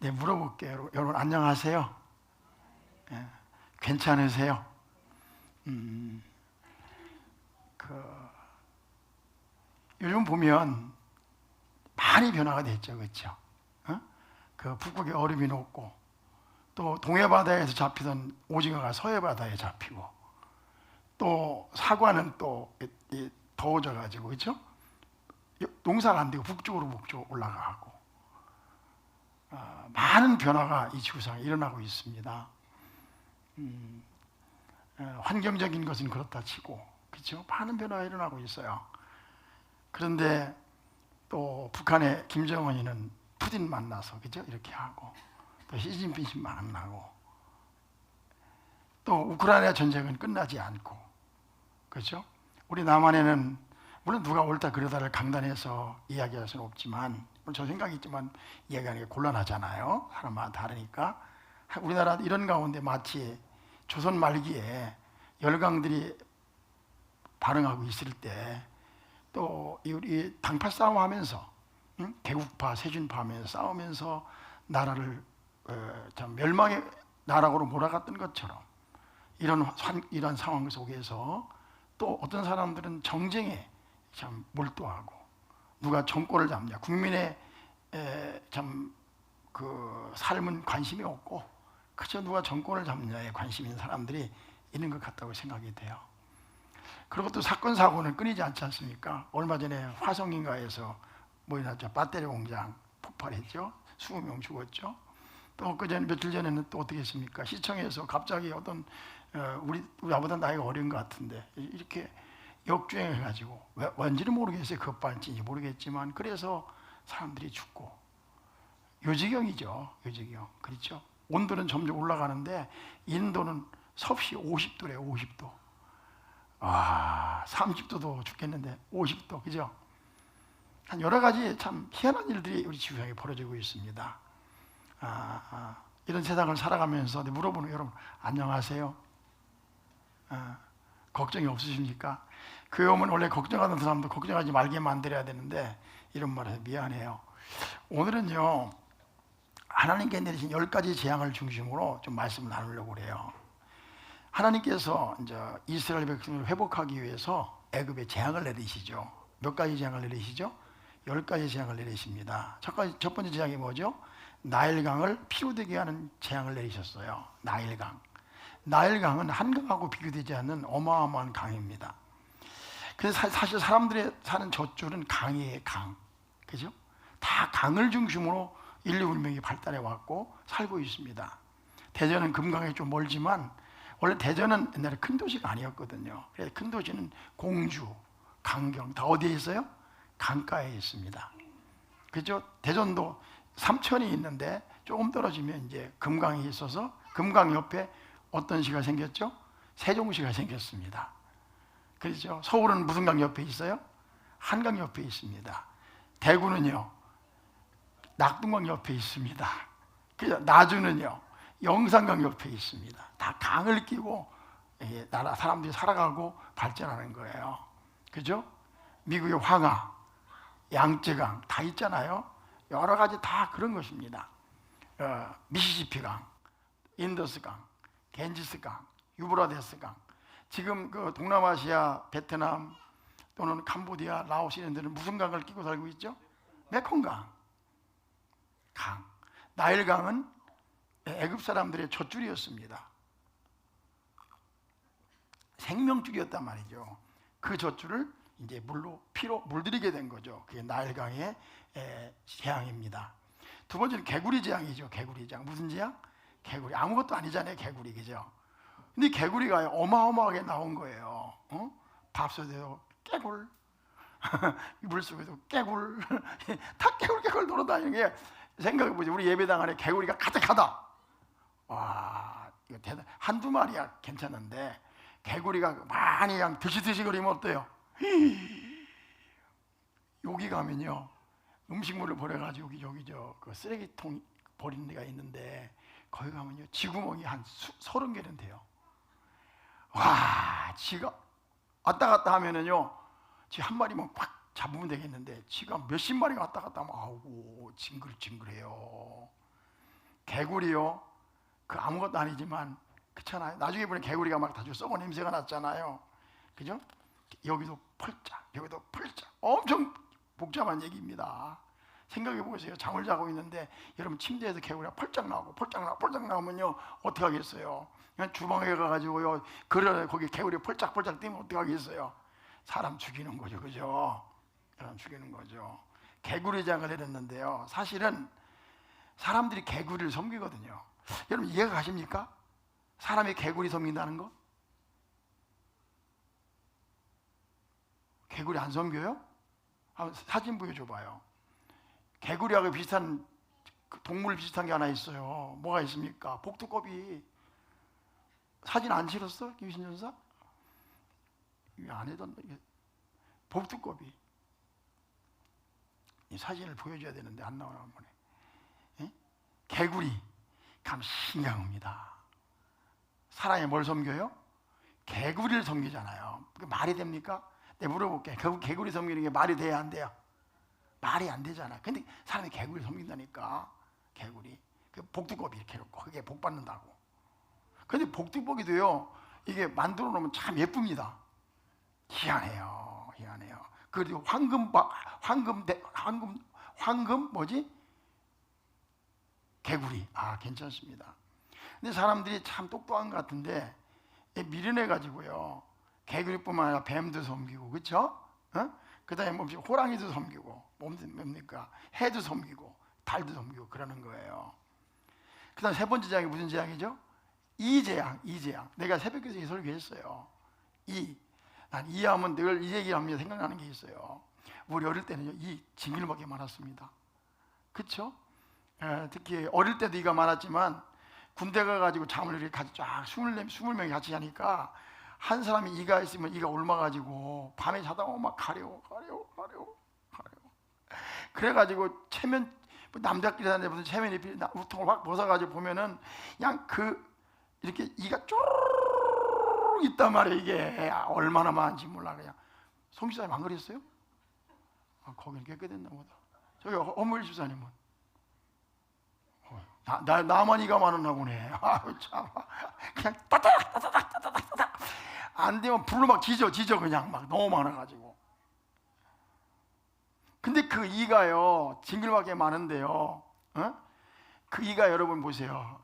네, 물어볼게요. 여러분 안녕하세요? 예, 괜찮으세요? 요즘 보면 많이 변화가 됐죠, 그렇죠? 그 북극에 얼음이 녹고 또 동해 바다에서 잡히던 오징어가 서해 바다에 잡히고 또 사과는 또 더워져 가지고 그렇죠? 농사가 안 되고 북쪽으로 올라가고 많은 변화가 이 지구상에 일어나고 있습니다. 환경적인 것은 그렇다 치고 그렇죠? 많은 변화가 일어나고 있어요. 그런데 또 북한의 김정은이는 푸틴 만나서 그죠? 이렇게 하고 또 시진핑 만나고 또 우크라이나 전쟁은 끝나지 않고 그렇죠? 우리 남한에는 물론 누가 옳다 그러다를 강단해서 이야기할 수는 없지만 물론 저 생각이 있지만 이야기하는 게 곤란하잖아요. 사람마다 다르니까. 우리나라 이런 가운데 마치 조선 말기에 열강들이 반응하고 있을 때 또 우리 당파 싸움하면서 개국파, 세준파 하면서 싸우면서 나라를 참 멸망의 나라로 몰아갔던 것처럼 이런 상황 속에서 또 어떤 사람들은 정쟁에 참 몰두하고 누가 정권을 잡냐 국민의 참 그 삶은 관심이 없고 그저 누가 정권을 잡느냐에 관심 있는 사람들이 있는 것 같다고 생각이 돼요. 그리고 또 사건 사고는 끊이지 않지 않습니까? 얼마 전에 화성인가에서 뭐였죠? 배터리 공장 폭발했죠. 20명 죽었죠. 또 그전 며칠 전에는 또 어떻게 했습니까? 시청에서 갑자기 어떤 우리보다 나이가 어린 것 같은데 이렇게 역주행해가지고 왠지는 모르겠어요. 급발진지 모르겠지만 그래서 사람들이 죽고 요지경이죠. 요지경 그렇죠. 온도는 점점 올라가는데 인도는 섭씨 50도래요. 50도. 와, 30도도 죽겠는데 50도 그죠? 한 여러 가지 참 희한한 일들이 우리 지구상에 벌어지고 있습니다. 이런 세상을 살아가면서 물어보는 여러분 안녕하세요? 걱정이 없으십니까? 교회 오면 원래 걱정하던 사람도 걱정하지 말게 만들어야 되는데 이런 말해서 미안해요. 오늘은요 하나님께 내리신 10가지 재앙을 중심으로 좀 말씀을 나누려고 그래요. 하나님께서 이제 이스라엘 백성을 회복하기 위해서 애굽에 재앙을 내리시죠. 몇 가지 재앙을 내리시죠? 10가지 재앙을 내리십니다. 첫 번째 재앙이 뭐죠? 나일강을 피로 되게 하는 재앙을 내리셨어요. 나일강은 한강하고 비교되지 않는 어마어마한 강입니다. 그래서 사실 사람들이 사는 저줄은 강이에요. 강. 그죠? 다 강을 중심으로 인류 문명이 발달해 왔고 살고 있습니다. 대전은 금강에 좀 멀지만 원래 대전은 옛날에 큰 도시가 아니었거든요. 그래서 큰 도시는 공주, 강경 다 어디에 있어요? 강가에 있습니다. 그죠? 대전도 삼천이 있는데 조금 떨어지면 이제 금강이 있어서 금강 옆에 어떤 시가 생겼죠? 세종시가 생겼습니다. 그렇죠? 서울은 무슨 강 옆에 있어요? 한강 옆에 있습니다. 대구는요 낙동강 옆에 있습니다. 그죠? 나주는요 영산강 옆에 있습니다. 다 강을 끼고 나라 사람들이 살아가고 발전하는 거예요. 그죠? 미국의 황하, 양쯔강 다 있잖아요. 여러 가지 다 그런 것입니다. 미시시피강, 인더스강, 겐지스강, 유브라데스강. 지금 그 동남아시아, 베트남 또는 캄보디아, 라오스 이런 데는 무슨 강을 끼고 살고 있죠? 메콩강. 강. 나일강은 애굽 사람들의 젖줄이었습니다. 생명줄이었단 말이죠. 그 젖줄을 이제 피로 물들이게 된 거죠. 그게 나일강의 재앙입니다. 두 번째는 개구리 재앙이죠. 개구리 재앙. 무슨 재앙? 개구리. 아무것도 아니잖아요. 개구리. 그죠? 근데 개구리가 어마어마하게 나온 거예요. 밥솥에도 깨굴, 물속에도 깨굴, 다 깨굴 돌아다니는 게 생각해보죠. 우리 예배당 안에 개구리가 가득하다. 와, 이거 한두 마리야 괜찮은데 개구리가 많이 그냥 드시드시 거리면 어때요? 여기 가면요 음식물을 버려가지고 여기 그 쓰레기통 버리는 데가 있는데 거기 가면요 쥐구멍이 한 30개는 돼요. 와, 쥐가 왔다 갔다 하면은요 쥐 한 마리만 꽉 잡으면 되겠는데 쥐가 몇십 마리가 왔다 갔다 하면 아우 징글징글해요. 개구리요, 그 아무것도 아니지만 그렇잖아요. 나중에 보니 개구리가 막 다 썩은 냄새가 났잖아요. 그죠? 여기도 펄짝, 여기도 펄짝. 엄청 복잡한 얘기입니다. 생각해 보세요. 잠을 자고 있는데 여러분 침대에서 개구리가 펄짝 나오고 펄짝 나오고 펄짝 나오면요 어떻게 하겠어요? 그냥 주방에 가가지고요 그래 거기 개구리 펄짝펄짝 뛰면 어떻게 하겠어요? 사람 죽이는 거죠, 그죠? 사람 죽이는 거죠. 개구리장을 내렸는데요. 사실은 사람들이 개구리를 섬기거든요. 여러분 이해가 가십니까? 사람이 개구리 섬긴다는 거? 개구리 안 섬겨요? 한번 사진 보여줘봐요. 개구리하고 비슷한 동물 비슷한 게 하나 있어요. 뭐가 있습니까? 복두꺼비. 사진 안 실었어? 김신전사? 이거 안 해뒀나? 복두꺼비. 이 사진을 보여줘야 되는데 안 나오나 보네. 예? 개구리 감 신기합니다. 사람이 뭘 섬겨요? 개구리를 섬기잖아요. 그게 말이 됩니까? 내가 물어볼게. 개구리 섬기는 게 말이 돼야 안 돼요? 말이 안 되잖아. 근데 사람이 개구리 섬긴다니까. 개구리. 그 복두꺼비 이렇게 해놓고 그게 복 받는다고. 근데 복두꺼비도요, 이게 만들어 놓으면 참 예쁩니다. 희한해요. 희한해요. 그리고 황금 뭐지? 개구리. 아, 괜찮습니다. 근데 사람들이 참 똑똑한 것 같은데 미련해 가지고요. 개구리뿐만 아니라 뱀도 섬기고, 그렇죠? 그 다음에 뭐 호랑이도 섬기고, 뭡니까? 해도 섬기고, 달도 섬기고 그러는 거예요. 그 다음 세 번째 재앙이 무슨 재앙이죠? 이재앙. 내가 새벽에서 이 설교했어요. 난 이하면 늘 이 얘기하면 생각나는 게 있어요. 우리 어릴 때는요, 이 징글밖에 많았습니다. 그렇죠? 특히 어릴 때도 이가 많았지만 군대 가가지고 잠을 이렇게 같이 쫙 20명이 같이 자니까 한 사람이 이가 있으면 이가 옮아가지고 밤에 자다가 막 가려워. 그래가지고 체면, 남자끼리 사는데 무슨 체면 입히 우통을 확 벗어가지고 보면은 그냥 이렇게 이가 쪼르륵 있단 말이에요. 이게 얼마나 많은지 몰라. 그냥 송지사님 안 그랬어요? 거기는 깨끗했나 보다. 저기 허무일 집사님은 나만 이가 많았나 보네. 아유 참, 그냥 따닥 안 되면 불로 막 지져 그냥 막 너무 많아가지고. 근데 그 이가요 징글밖에 많은데요. 그 이가 여러분 보세요.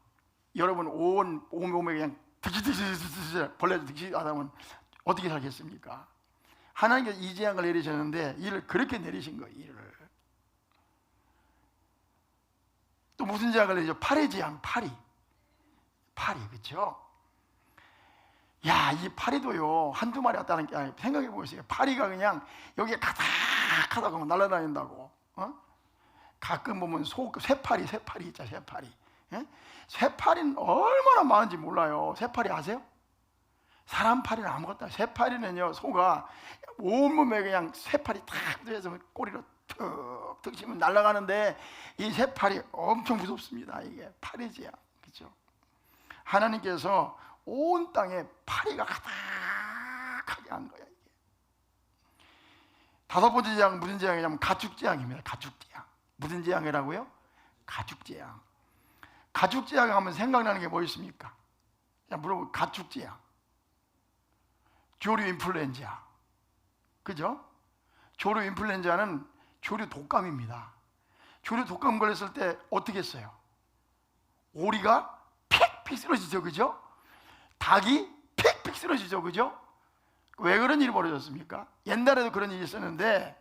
여러분 온 몸에 그냥 드시드시 벌레 득시 하다면 어떻게 살겠습니까? 하나님께서 이 재앙을 내리셨는데 이를 그렇게 내리신 거예요. 이를 또 무슨 재앙을 내리죠? 파리 재앙. 파리 그렇죠? 야, 이 파리도요 한두 마리 왔다는 게 아니에요. 생각해 보세요. 파리가 그냥 여기에 가닥하다가 날아다닌다고. 가끔 보면 쇠파리 있죠. 쇠파리. 쇠파리는 얼마나 많은지 몰라요. 쇠파리 아세요? 사람 파리는 아무것도 아니에요. 쇠파리는요, 소가 온몸에 그냥 쇠파리 탁 들여서 꼬리로 툭툭 치면 날아가는데 이 쇠파리 엄청 무섭습니다. 이게 파리지야. 그렇죠? 하나님께서 온 땅에 파리가 가득하게 한 거야. 이게. 다섯 번째 재앙은 무슨 재앙이냐면 가축재앙입니다. 가축재앙. 무슨 재앙이라고요? 가축재앙. 가축재앙 하면 생각나는 게 뭐 있습니까? 그냥 물어보고 가축재앙. 조류 인플루엔자. 그죠? 조류 인플루엔자는 조류 독감입니다. 조류 독감 걸렸을 때 어떻게 했어요? 오리가 픽픽 쓰러지죠. 그죠? 닭이 픽픽 쓰러지죠. 그죠? 왜 그런 일이 벌어졌습니까? 옛날에도 그런 일이 있었는데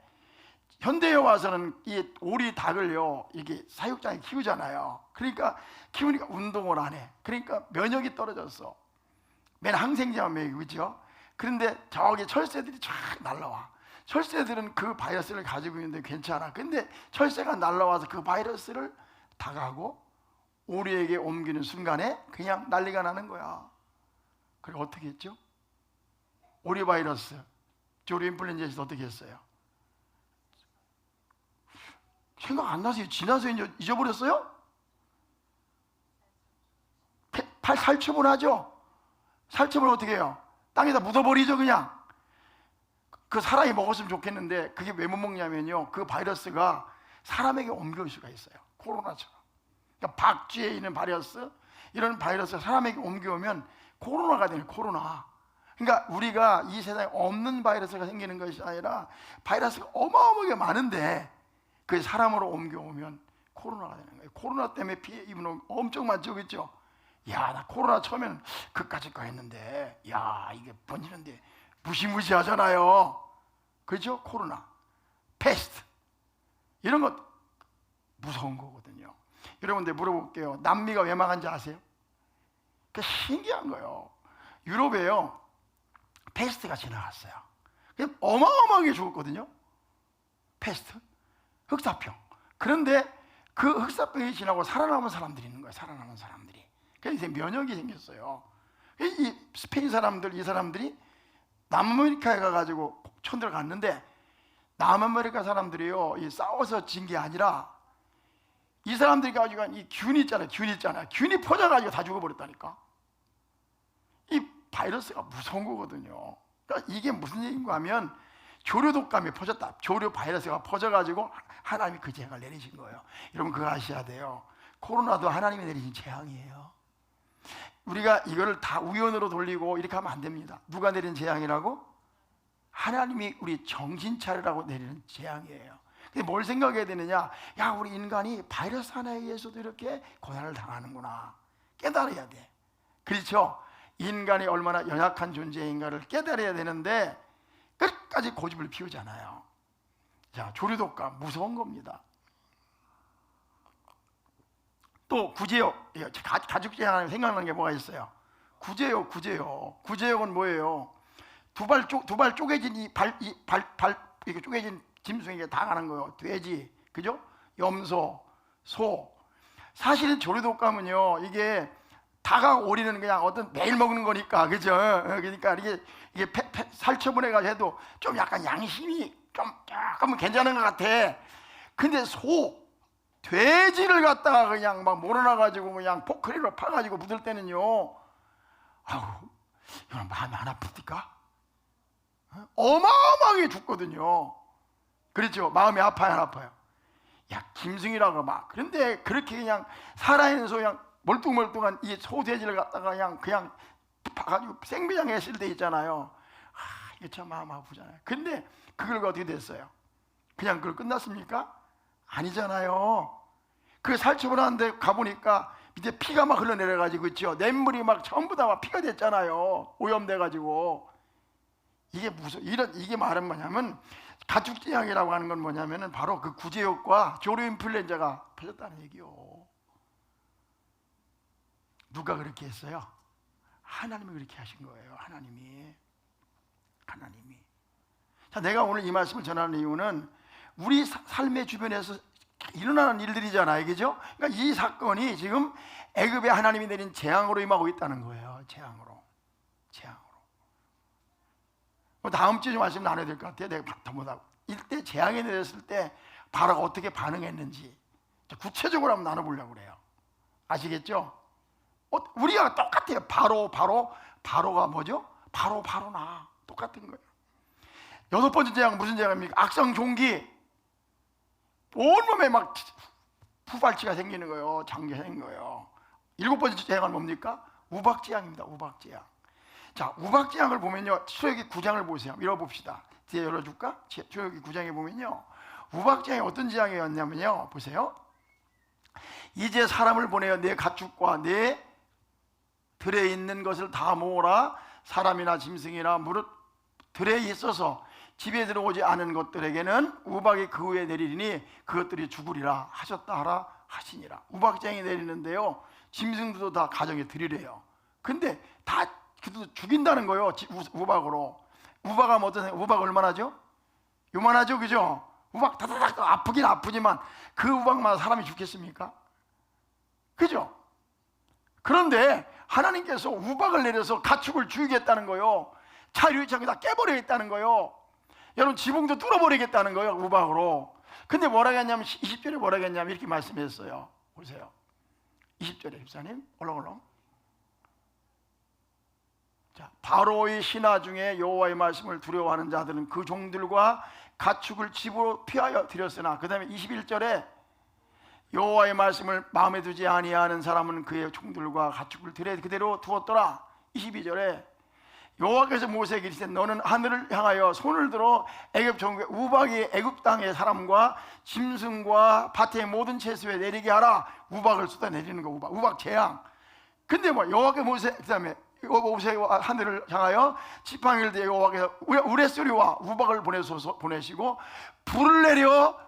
현대에 와서는 이 오리 닭을요 이게 사육장에 키우잖아요. 그러니까 키우니까 운동을 안 해. 그러니까 면역이 떨어졌어. 맨 항생제만 먹이고, 그죠? 그런데 저기 철새들이 쫙 날라와. 철새들은 그 바이러스를 가지고 있는데 괜찮아. 근데 철새가 날라와서 그 바이러스를 닭하고 오리에게 옮기는 순간에 그냥 난리가 나는 거야. 그리고 어떻게 했죠? 오리 바이러스, 조류 인플루엔자에서 어떻게 했어요? 생각 안 나세요? 지나서 잊어버렸어요? 살처분 하죠? 살처분 어떻게 해요? 땅에다 묻어버리죠, 그냥. 그 사람이 먹었으면 좋겠는데 그게 왜 못 먹냐면요, 그 바이러스가 사람에게 옮겨올 수가 있어요. 코로나처럼. 그러니까 박쥐에 있는 바이러스, 이런 바이러스가 사람에게 옮겨오면 코로나가 되는 코로나. 그러니까 우리가 이 세상에 없는 바이러스가 생기는 것이 아니라 바이러스가 어마어마하게 많은데 그 사람으로 옮겨오면 코로나가 되는 거예요. 코로나 때문에 피해 입은 놈 엄청 많죠, 그렇죠? 야, 나 코로나 처음에는 그까짓 거 했는데, 야, 이게 번지는데 무시무시하잖아요. 그렇죠? 코로나, 패스트 이런 것 무서운 거거든요. 여러분들 물어볼게요. 남미가 왜 망한지 아세요? 그 신기한 거예요. 유럽에요, 패스트가 지나갔어요. 어마어마하게 죽었거든요. 패스트, 흑사병. 그런데 그 흑사병이 지나고 살아남은 사람들이 있는 거예요. 살아남은 사람들이. 그래서 이제 면역이 생겼어요. 이 스페인 사람들, 이 사람들이 남아메리카에 가가지고 쳐들어갔는데, 남아메리카 사람들이요, 이 싸워서 진 게 아니라 이 사람들이 가지고 이 균이 있잖아요. 균이 퍼져가지고 다 죽어버렸다니까. 이 바이러스가 무서운 거거든요. 그러니까 이게 무슨 얘기인가 하면 조류 독감이 퍼졌다. 조류 바이러스가 퍼져가지고 하나님이 그 재앙을 내리신 거예요. 여러분 그거 아셔야 돼요. 코로나도 하나님이 내리신 재앙이에요. 우리가 이거를 다 우연으로 돌리고 이렇게 하면 안 됩니다. 누가 내린 재앙이라고? 하나님이 우리 정신 차리라고 내리는 재앙이에요. 근데 뭘 생각해야 되느냐? 야, 우리 인간이 바이러스 하나에 의해서도 이렇게 고난을 당하는구나. 깨달아야 돼. 그렇죠? 인간이 얼마나 연약한 존재인가를 깨달아야 되는데 끝까지 고집을 피우잖아요. 자, 조류독감 무서운 겁니다. 또 구제역, 가죽재앙 생각나는 게 뭐가 있어요? 구제역. 구제역은 뭐예요? 두 발 쪼개진 이렇게 쪼개진 짐승에게 다 가는 거예요. 돼지, 그죠? 염소, 소. 사실은 조류독감은요, 이게 다가오리는 그냥 어떤 매일 먹는 거니까, 그죠? 그러니까 이게 살처분해가지고 해도 좀 약간 양심이 조금 괜찮은 것 같아. 근데 돼지를 갖다가 그냥 막 몰아놔가지고 그냥 포크리로 파가지고 묻을 때는요, 아우, 이건 마음이 안 아픕니까? 어마어마하게 죽거든요. 그렇죠? 마음이 아파요, 안 아파요? 야, 김승이라고 막. 그런데 그렇게 그냥 살아있는 소, 그냥 멀뚱멀뚱한 이 소돼지를 갖다가 그냥 파가지고 생비장에 했을 때 있잖아요. 이게 참 마음 아프잖아요. 근데 그걸 어떻게 됐어요? 그냥 그걸 끝났습니까? 아니잖아요. 그 살처분하는데 가보니까 밑에 피가 막 흘러내려가지고, 있죠? 냇물이 막 전부 다 막 피가 됐잖아요. 오염돼가지고. 이게 말은 뭐냐면, 가축재앙이라고 하는 건 뭐냐면은 바로 그 구제역과 조류인플루엔자가 퍼졌다는 얘기요. 누가 그렇게 했어요? 하나님이 그렇게 하신 거예요. 하나님이. 자, 내가 오늘 이 말씀을 전하는 이유는 우리 삶의 주변에서 일어나는 일들이잖아요, 그죠? 그러니까 이 사건이 지금 애굽에 하나님이 내린 재앙으로 임하고 있다는 거예요. 재앙으로. 다음 주에 좀 말씀 나눠야 될 것 같아요. 내가 전부 이때 재앙이 내렸을 때 바로가 어떻게 반응했는지 구체적으로 한번 나눠보려고 그래요. 아시겠죠? 우리가 똑같아요. 바로가 뭐죠? 바로나 똑같은 거예요. 여섯 번째 재앙 무슨 재앙입니까? 악성종기. 온몸에 막 후발치가 생기는 거예요. 장기가 생기는 거예요. 일곱 번째 재앙은 뭡니까? 우박재앙입니다. 우박재앙. 자, 우박재앙을 보면요, 출애굽기 9장을 보세요. 읽어봅시다. 뒤에 열어줄까? 출애굽기 9장에 보면요, 우박재앙이 어떤 재앙이었냐면요, 보세요. 이제 사람을 보내어 내 가축과 내 들에 있는 것을 다 모으라. 사람이나 짐승이나 무릇 들에 있어서 집에 들어오지 않은 것들에게는 우박이 그 후에 내리리니 그것들이 죽으리라 하셨다 하라 하시니라. 우박장이 내리는데요, 짐승들도 다 가정에 들이래요. 근데 다 죽인다는 거예요. 우박으로. 우박하면 어떠세요? 우박 얼마나죠? 요만하죠, 그죠? 우박 다다닥 아프긴 아프지만 그 우박만 사람이 죽겠습니까? 그죠? 그런데 하나님께서 우박을 내려서 가축을 죽이겠다는 거예요. 차류창이 다 깨버리겠다는 거예요. 여러분, 지붕도 뚫어버리겠다는 거예요, 우박으로. 근데 뭐라고 했냐면, 20절에 뭐라고 했냐면 이렇게 말씀했어요. 보세요. 20절에 집사님 올라올라. 자, 바로의 신하 중에 여호와의 말씀을 두려워하는 자들은 그 종들과 가축을 집으로 피하여 드렸으나, 그 다음에 21절에 여호와의 말씀을 마음에 두지 아니하는 사람은 그의 총들과 가축을 들에 그대로 두었더라. 22절에 여호와께서 모세에게 이르시되 너는 하늘을 향하여 손을 들어 애굽 전국에 우박이 애굽 땅의 사람과 짐승과 밭의 모든 채소에 내리게 하라. 우박을 쏟아 내리는 거, 우박 재앙. 근데 뭐 여호와께 모세, 그다음에 모세와 하늘을 향하여 지팡이를 대어 여호와께서 우레소리와 우박을 보내시고 불을 내려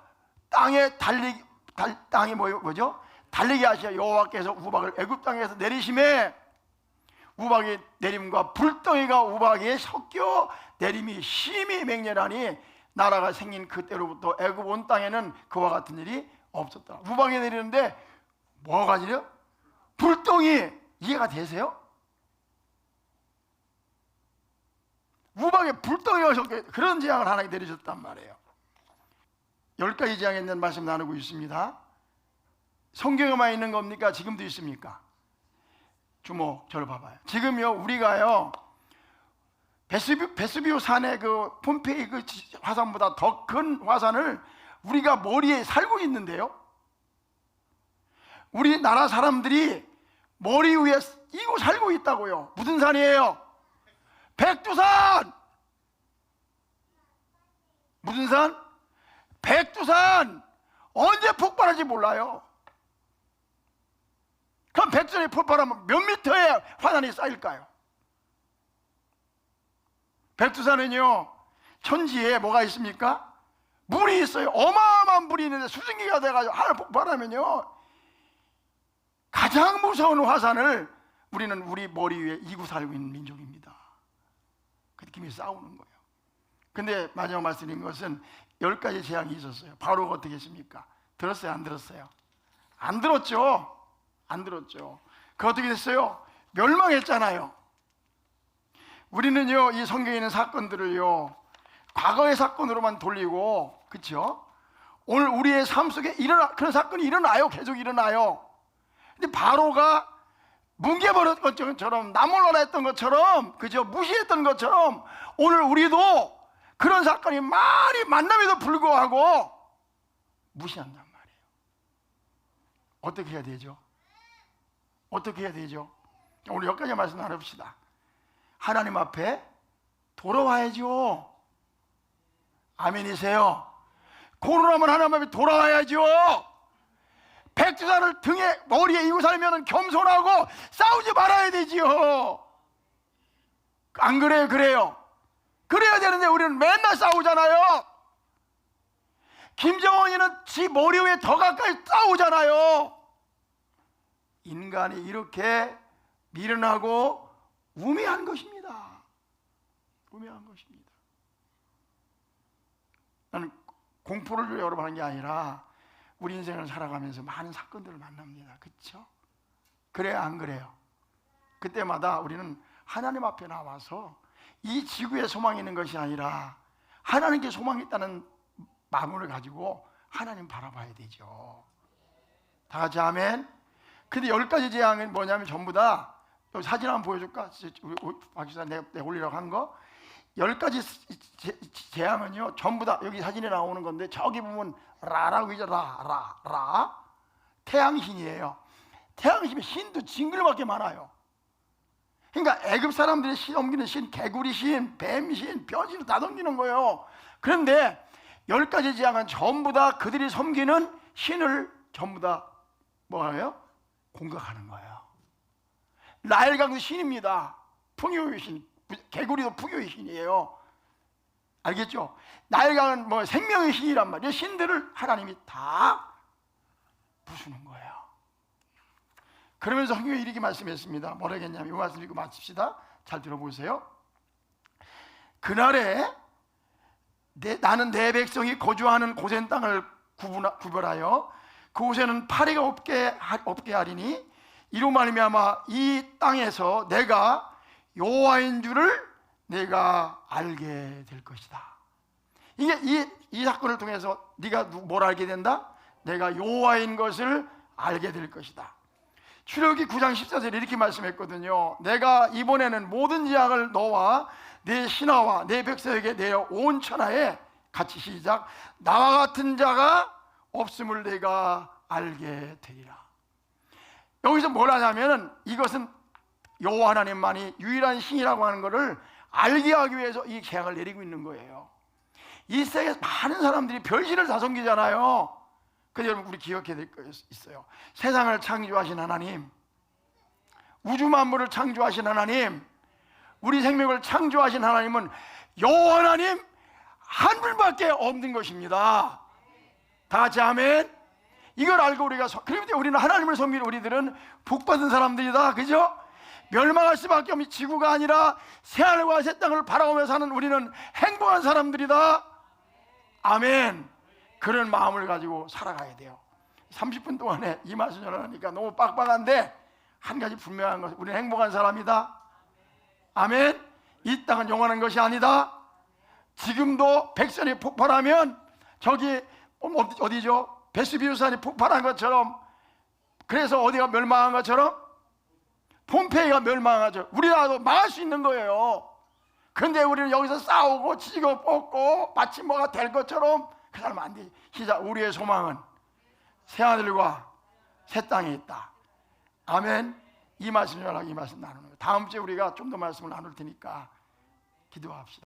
땅에 땅이 뭐죠? 달리게 하시어 여호와께서 우박을 애굽 땅에서 내리심에 우박이 내림과 불덩이가 우박에 섞여 내림이 심히 맹렬하니 나라가 생긴 그때로부터 애굽 온 땅에는 그와 같은 일이 없었더라. 우박이 내리는데 뭐가 지려? 불덩이. 이해가 되세요? 우박에 불덩이가 섞여 그런 재앙을 하나님 내리셨단 말이에요. 10가지 재앙에 있는 말씀 나누고 있습니다. 성경에만 있는 겁니까? 지금도 있습니까? 주목, 저를 봐봐요. 지금요, 우리가요, 베스비오 산의 그 폼페이 그 화산보다 더 큰 화산을 우리가 머리에 살고 있는데요. 우리나라 사람들이 머리 위에 이고 살고 있다고요. 무슨 산이에요? 백두산! 무슨 산? 백두산! 언제 폭발할지 몰라요. 그럼 백두산이 폭발하면 몇 미터의 화산이 쌓일까요? 백두산은요, 천지에 뭐가 있습니까? 물이 있어요. 어마어마한 물이 있는데 수증기가 돼가지고 하늘 폭발하면요, 가장 무서운 화산을 우리는 우리 머리 위에 이고 살고 있는 민족입니다. 그렇게 싸우는 거예요. 근데 마지막 말씀드린 것은 10가지 재앙이 있었어요. 바로가 어떻게 했습니까? 들었어요? 안 들었어요? 안 들었죠? 안 들었죠. 그 어떻게 됐어요? 멸망했잖아요. 우리는요, 이 성경에 있는 사건들을요, 과거의 사건으로만 돌리고, 그렇죠? 오늘 우리의 삶 속에 그런 사건이 일어나요. 계속 일어나요. 근데 바로가 뭉개버렸던 것처럼, 나몰라라 했던 것처럼, 그죠? 무시했던 것처럼 오늘 우리도 그런 사건이 많이 만남에도 불구하고 무시한단 말이에요. 어떻게 해야 되죠? 어떻게 해야 되죠? 오늘 여기까지 말씀 나눠봅시다. 하나님 앞에 돌아와야죠. 아멘이세요? 코로나면 하나님 앞에 돌아와야죠. 백두산을 등에 머리에 이고 살면 겸손하고 싸우지 말아야 되지요. 안 그래요? 그래요. 그래야 되는데 우리는 맨날 싸우잖아요. 김정은이는 지 머리 위에 더 가까이 싸우잖아요. 인간이 이렇게 미련하고 우매한 것입니다. 우매한 것입니다. 나는 공포를 여러분 하는 게 아니라 우리 인생을 살아가면서 많은 사건들을 만납니다. 그렇죠? 그래야 안 그래요? 그때마다 우리는 하나님 앞에 나와서 이 지구에 소망이 있는 것이 아니라 하나님께 소망이 있다는 마음을 가지고 하나님 바라봐야 되죠. 다 같이 아멘. 근데 10가지 재앙은 뭐냐면 전부 다, 여기 사진 한번 보여줄까? 박 기사 내가 올리라고 한 거. 10가지 재앙은요, 전부 다 여기 사진에 나오는 건데, 저기 보면 라라고 있죠. 라. 태양신이에요. 태양신이 신도 징글밖에 많아요. 그러니까 애굽 사람들이 넘기는 신, 개구리 신, 뱀 신, 변신 다 넘기는 거예요. 그런데 10가지 재앙은 전부 다 그들이 섬기는 신을 전부 다 뭐예요? 공격하는 거예요. 나일강도 신입니다. 풍요의 신, 개구리도 풍요의 신이에요. 알겠죠? 나일강은 뭐 생명의 신이란 말이에요. 신들을 하나님이 다 부수는 거예요. 그러면서 성경에 이렇게 말씀했습니다. 뭐라 했냐면, 이 말씀 읽고 마칩시다. 잘 들어보세요. 그날에 나는 내 백성이 거주하는 고센 땅을 구별하여 그곳에는 파리가 없게 하리니 이로 말미암아 이 땅에서 내가 여호와인 줄을 내가 알게 될 것이다. 이게 이 사건을 통해서 네가 뭘 알게 된다? 내가 여호와인 것을 알게 될 것이다. 출애굽기 9장 14절에 이렇게 말씀했거든요. 내가 이번에는 모든 재앙을 너와 내 신하와 내 백성에게 내어 온 천하에 같이 시작. 나와 같은 자가 없음을 내가 알게 되리라. 여기서 뭘 하냐면은 이것은 여호와 하나님만이 유일한 신이라고 하는 것을 알게 하기 위해서 이 계약을 내리고 있는 거예요. 이 세계에서 많은 사람들이 별신을 다 섬기잖아요. 그래서 여러분 우리 기억해야 될 거 있어요. 세상을 창조하신 하나님, 우주 만물을 창조하신 하나님, 우리 생명을 창조하신 하나님은 여호와 하나님 한 분밖에 없는 것입니다. 다 같이 아멘. 이걸 알고 우리가 그런데 우리는 하나님을 섬기는 우리들은 복받은 사람들이다. 그죠? 멸망할 수밖에 없는 지구가 아니라 새하늘과 새 땅을 바라보며 사는 우리는 행복한 사람들이다. 아멘. 그런 마음을 가지고 살아가야 돼요. 30분 동안에 이 말씀 전하니까 너무 빡빡한데 한 가지 분명한 것은 우리는 행복한 사람이다. 아멘. 이 땅은 영원한 것이 아니다. 지금도 백선이 폭발하면 저기 어디죠? 베스비우산이 폭발한 것처럼, 그래서 어디가 멸망한 것처럼 폼페이가 멸망하죠. 우리나라도 망할 수 있는 거예요. 그런데 우리는 여기서 싸우고 치고 뽑고 마치 뭐가 될 것처럼 그 사람 안 되지. 우리의 소망은 새하늘과 새 땅에 있다. 아멘. 이 말씀 전하고 이 말씀 나누는 거예요. 다음 주에 우리가 좀 더 말씀을 나눌 테니까 기도합시다.